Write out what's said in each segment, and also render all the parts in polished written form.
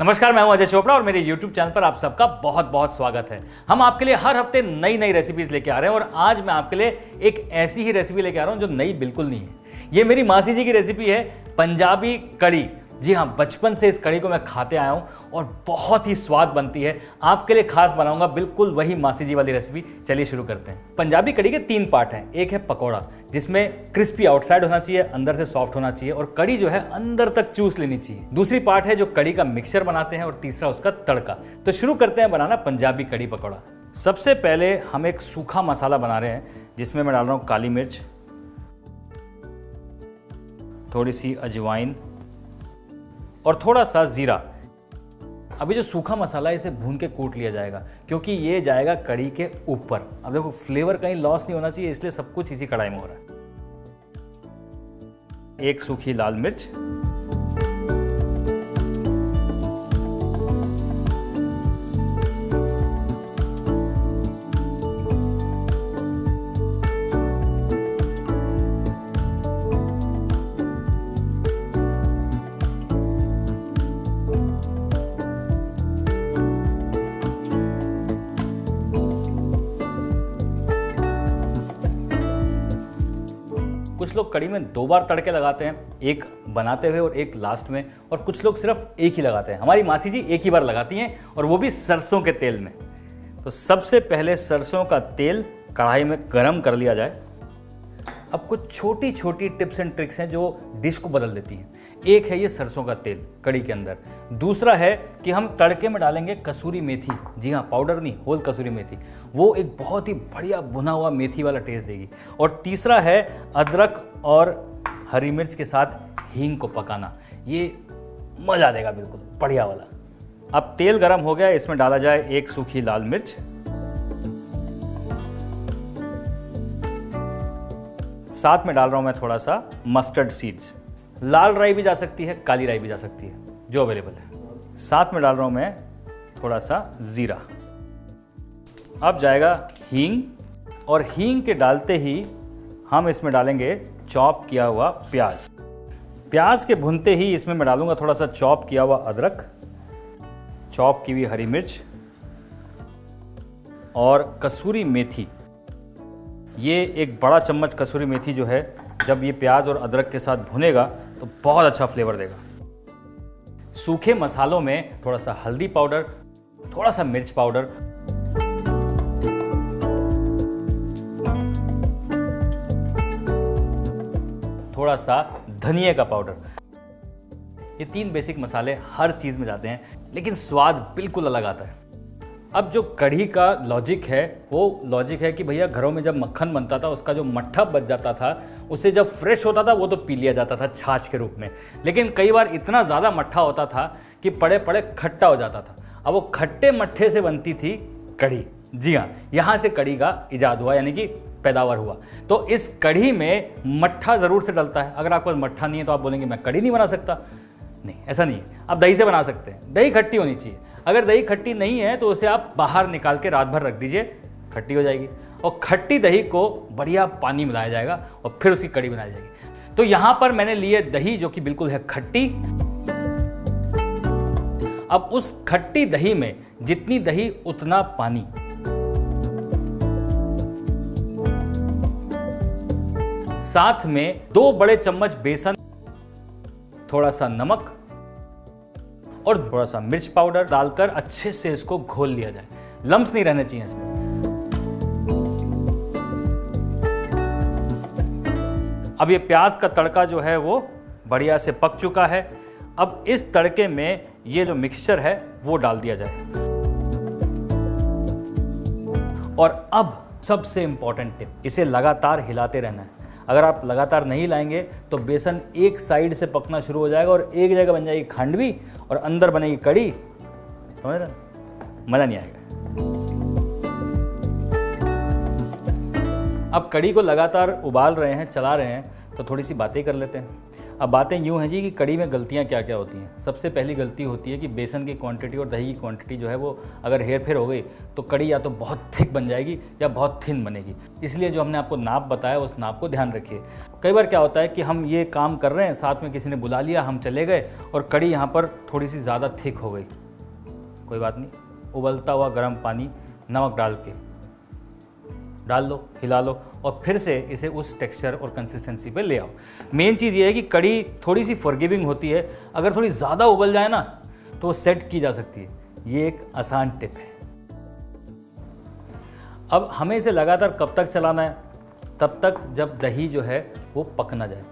नमस्कार, मैं हूं अजय चोपड़ा और मेरे YouTube चैनल पर आप सबका बहुत बहुत स्वागत है। हम आपके लिए हर हफ्ते नई नई रेसिपीज लेके आ रहे हैं और आज मैं आपके लिए एक ऐसी ही रेसिपी लेके आ रहा हूं जो नई बिल्कुल नहीं है। ये मेरी मासी जी की रेसिपी है, पंजाबी कड़ी। जी हाँ, बचपन से इस कड़ी को मैं खाते आया हूँ और बहुत ही स्वाद बनती है। आपके लिए खास बनाऊंगा बिल्कुल वही मासी जी वाली रेसिपी। चलिए शुरू करते हैं। पंजाबी कड़ी के 3 पार्ट हैं। एक है पकौड़ा, जिसमें क्रिस्पी आउटसाइड होना चाहिए, अंदर से सॉफ्ट होना चाहिए और कड़ी जो है अंदर तक चूस लेनी चाहिए। दूसरी पार्ट है जो कड़ी का मिक्सचर बनाते हैं और तीसरा उसका तड़का। तो शुरू करते हैं बनाना पंजाबी कड़ी पकौड़ा। सबसे पहले हम एक सूखा मसाला बना रहे हैं, जिसमें मैं डाल रहा हूँ काली मिर्च, थोड़ी सी अजवाइन और थोड़ा सा जीरा। अभी जो सूखा मसाला है इसे भून के कूट लिया जाएगा, क्योंकि ये जाएगा कड़ी के ऊपर। अब देखो, फ्लेवर कहीं लॉस नहीं होना चाहिए, इसलिए सब कुछ इसी कढ़ाई में हो रहा है। एक सूखी लाल मिर्च, कुछ लोग कड़ी में 2 बार तड़के लगाते हैं, एक बनाते हुए और एक लास्ट में, और कुछ लोग सिर्फ एक ही लगाते हैं। हमारी मासी जी एक ही बार लगाती हैं और वो भी सरसों के तेल में। तो सबसे पहले सरसों का तेल कढ़ाई में गरम कर लिया जाए। अब कुछ छोटी छोटी टिप्स एंड ट्रिक्स हैं जो डिश को बदल देती हैं। एक है ये सरसों का तेल कड़ी के अंदर। दूसरा है कि हम तड़के में डालेंगे कसूरी मेथी। जी हाँ, पाउडर नहीं, होल कसूरी मेथी। वो एक बहुत ही बढ़िया भुना हुआ मेथी वाला टेस्ट देगी। और तीसरा है अदरक और हरी मिर्च के साथ हींग को पकाना। ये मजा देगा बिल्कुल बढ़िया वाला। अब तेल गरम हो गया, इसमें डाला जाए एक सूखी लाल मिर्च, साथ में डाल रहा हूं मैं थोड़ा सा मस्टर्ड सीड्स। लाल राई भी जा सकती है, काली राई भी जा सकती है, जो अवेलेबल है। साथ में डाल रहा हूं मैं थोड़ा सा जीरा। अब जाएगा हींग, और हींग के डालते ही हम इसमें डालेंगे चॉप किया हुआ प्याज। प्याज के भुनते ही इसमें मैं डालूंगा थोड़ा सा चॉप किया हुआ अदरक, चॉप की हुई हरी मिर्च और कसूरी मेथी। ये एक बड़ा चम्मच कसूरी मेथी जो है, जब ये प्याज और अदरक के साथ भुनेगा तो बहुत अच्छा फ्लेवर देगा। सूखे मसालों में थोड़ा सा हल्दी पाउडर, थोड़ा सा मिर्च पाउडर, थोड़ा सा धनिया का पाउडर। ये 3 बेसिक मसाले हर चीज में जाते हैं, लेकिन स्वाद बिल्कुल अलग आता है। अब जो कढ़ी का लॉजिक है वो लॉजिक है कि भैया घरों में जब मक्खन बनता था, उसका जो मट्ठा बच जाता था, उसे जब फ्रेश होता था वो तो पी लिया जाता था छाछ के रूप में। लेकिन कई बार इतना ज़्यादा मट्ठा होता था कि पड़े पड़े खट्टा हो जाता था। अब वो खट्टे मट्ठे से बनती थी कढ़ी। जी हाँ, यहाँ से कढ़ी का इजाद हुआ, यानी कि पैदावार हुआ। तो इस कढ़ी में मट्ठा ज़रूर से डलता है। अगर आपके पास मट्ठा नहीं है तो आप बोलेंगे मैं कढ़ी नहीं बना सकता। नहीं, ऐसा नहीं है। आप दही से बना सकते हैं। दही खट्टी होनी चाहिए। अगर दही खट्टी नहीं है तो उसे आप बाहर निकाल के रात भर रख दीजिए, खट्टी हो जाएगी। और खट्टी दही को बढ़िया पानी मिलाया जाएगा और फिर उसकी कड़ी बनाई जाएगी। तो यहां पर मैंने लिए दही जो कि बिल्कुल है खट्टी। अब उस खट्टी दही में जितनी दही उतना पानी। साथ में 2 बड़े चम्मच बेसन, थोड़ा सा नमक और थोड़ा सा मिर्च पाउडर डालकर अच्छे से इसको घोल लिया जाए। लम्स नहीं रहने चाहिए इसमें। अब ये प्याज का तड़का जो है वो बढ़िया से पक चुका है। अब इस तड़के में ये जो मिक्सचर है वो डाल दिया जाए। और अब सबसे इंपॉर्टेंट टिप, इसे लगातार हिलाते रहना है। अगर आप लगातार नहीं लाएंगे तो बेसन एक साइड से पकना शुरू हो जाएगा और एक जगह बन जाएगी खांडवी और अंदर बनेगी कड़ी। समझ रहे? मजा नहीं आएगा। अब कड़ी को लगातार उबाल रहे हैं, चला रहे हैं, तो थोड़ी सी बातें कर लेते हैं। अब बातें यूँ हैं जी कि कड़ी में गलतियाँ क्या क्या होती हैं। सबसे पहली गलती होती है कि बेसन की क्वांटिटी और दही की क्वांटिटी जो है वो अगर हेर फेर हो गई तो कड़ी या तो बहुत थिक बन जाएगी या बहुत थिन बनेगी। इसलिए जो हमने आपको नाप बताया उस नाप को ध्यान रखिए। कई बार क्या होता है कि हम ये काम कर रहे हैं, साथ में किसी ने बुला लिया, हम चले गए और कड़ी यहाँ पर थोड़ी सी ज़्यादा थिक हो गई। कोई बात नहीं, उबलता हुआ गर्म पानी नमक डाल लो, हिला लो और फिर से इसे उस टेक्सचर और कंसिस्टेंसी पे ले आओ। मेन चीज़ ये है कि कड़ी थोड़ी सी फॉरगिविंग होती है, अगर थोड़ी ज़्यादा उबल जाए ना तो वो सेट की जा सकती है। ये एक आसान टिप है। अब हमें इसे लगातार कब तक चलाना है? तब तक जब दही जो है वो पक ना जाए।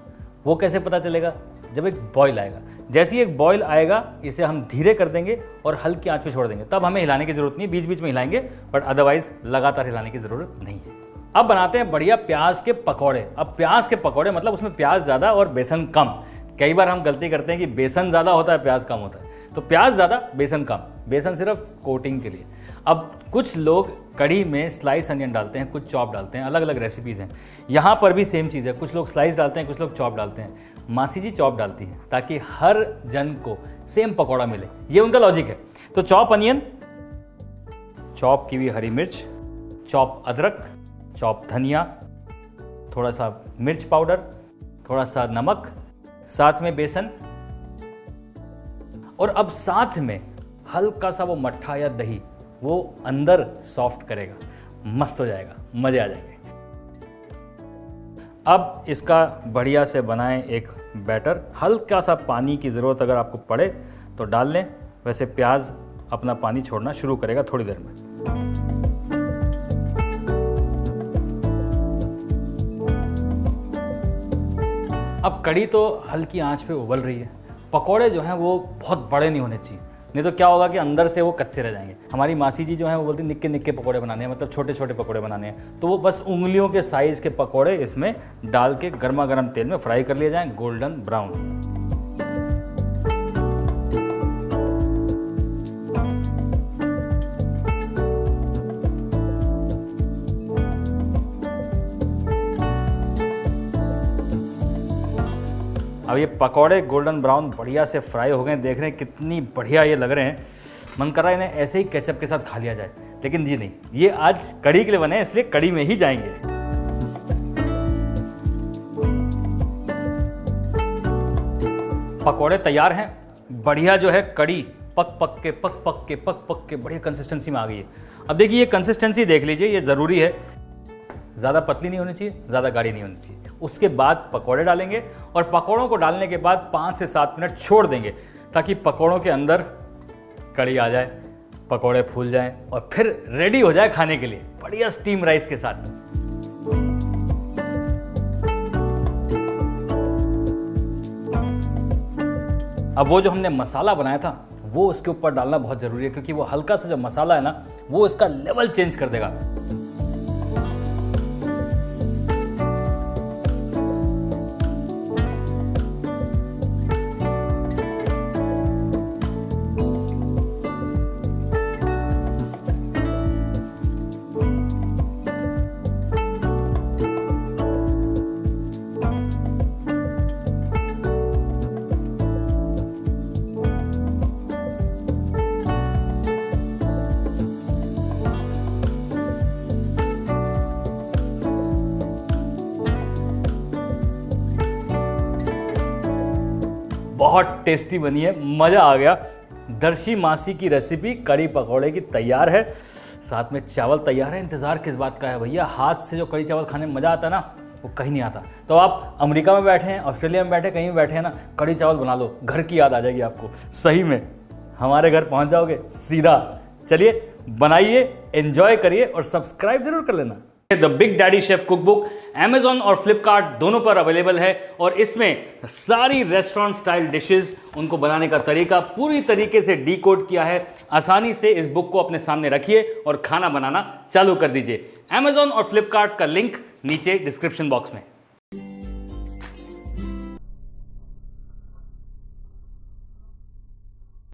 वो कैसे पता चलेगा? जब एक बॉयल आएगा। जैसे ही एक बॉयल आएगा इसे हम धीरे कर देंगे और हल्की आंच पे छोड़ देंगे। तब हमें हिलाने की जरूरत नहीं, बीच बीच में हिलाएंगे, बट अदरवाइज लगातार हिलाने की जरूरत नहीं है। अब बनाते हैं बढ़िया प्याज के पकौड़े। अब प्याज के पकौड़े मतलब उसमें प्याज ज़्यादा और बेसन कम। कई बार हम गलती करते हैं कि बेसन ज़्यादा होता है, प्याज कम होता है। तो प्याज ज़्यादा, बेसन कम, बेसन सिर्फ कोटिंग के लिए। अब कुछ लोग कढ़ी में स्लाइस अनियन डालते हैं, कुछ चॉप डालते हैं, अलग अलग रेसिपीज़ हैं। यहाँ पर भी सेम चीज़ है, कुछ लोग स्लाइस डालते हैं, कुछ लोग चॉप डालते हैं। मासी जी चॉप डालती हैं ताकि हर जन को सेम पकौड़ा मिले, ये उनका लॉजिक है। तो चॉप अनियन, चॉप की हुई हरी मिर्च, चॉप अदरक, चॉप धनिया, थोड़ा सा मिर्च पाउडर, थोड़ा सा नमक, साथ में बेसन और अब साथ में हल्का सा वो मट्ठा या दही, वो अंदर सॉफ्ट करेगा, मस्त हो जाएगा, मजे आ जाएंगे। अब इसका बढ़िया से बनाएं एक बैटर। हल्का सा पानी की ज़रूरत अगर आपको पड़े तो डाल लें, वैसे प्याज अपना पानी छोड़ना शुरू करेगा थोड़ी देर में। अब कड़ी तो हल्की आंच पे उबल रही है। पकोड़े जो हैं वो बहुत बड़े नहीं होने चाहिए, नहीं तो क्या होगा कि अंदर से वो कच्चे रह जाएंगे। हमारी मासी जी जो हैं वो बोलती निक्के निक्के पकोड़े बनाने हैं, मतलब छोटे छोटे पकोड़े बनाने हैं। तो वो बस उंगलियों के साइज़ के पकोड़े इसमें डाल के गर्मा गर्म तेल में फ्राई कर लिए जाएं, गोल्डन ब्राउन। अब ये पकौड़े गोल्डन ब्राउन बढ़िया से फ्राई हो गए, देख रहे हैं कितनी बढ़िया ये लग रहे हैं। मन कर रहा है इन्हें ऐसे ही केचप के साथ खा लिया जाए, लेकिन जी नहीं, ये आज कड़ी के लिए बने हैं, इसलिए कड़ी में ही जाएंगे। पकौड़े तैयार हैं। बढ़िया जो है कड़ी पक पक के बढ़िया कंसिस्टेंसी में आ गई है। अब देखिए ये कंसिस्टेंसी देख लीजिए, ये ज़रूरी है, ज़्यादा पतली नहीं होनी चाहिए, ज़्यादा गाढ़ी नहीं होनी चाहिए। उसके बाद पकौड़े डालेंगे और पकौड़ों को डालने के बाद 5 से 7 मिनट छोड़ देंगे ताकि पकौड़ों के अंदर कड़ी आ जाए, पकौड़े फूल जाएं और फिर रेडी हो जाए खाने के लिए बढ़िया स्टीम राइस के साथ। अब वो जो हमने मसाला बनाया था वो उसके ऊपर डालना बहुत ज़रूरी है, क्योंकि वो हल्का सा जो मसाला है ना वो इसका लेवल चेंज कर देगा। बहुत टेस्टी बनी है, मज़ा आ गया। दर्शी मासी की रेसिपी कड़ी पकौड़े की तैयार है, साथ में चावल तैयार है। इंतज़ार किस बात का है भैया, हाथ से जो कड़ी चावल खाने में मज़ा आता है ना वो कहीं नहीं आता। तो आप अमेरिका में बैठे हैं, ऑस्ट्रेलिया में बैठे, कहीं भी बैठे हैं ना, कड़ी चावल बना लो, घर की याद आ जाएगी आपको। सही में हमारे घर पहुंच जाओगे सीधा। चलिए बनाइए, एंजॉय करिए और सब्सक्राइब जरूर कर लेना। The big daddy chef cookbook Amazon और Flipkart दोनों पर अवेलेबल है और इसमें सारी रेस्टोरेंट स्टाइल डिशेस, उनको बनाने का तरीका पूरी तरीके से डिकोड किया है। आसानी से इस बुक को अपने सामने रखिए और खाना बनाना चालू कर दीजिए। Amazon और Flipkart का लिंक नीचे डिस्क्रिप्शन बॉक्स में।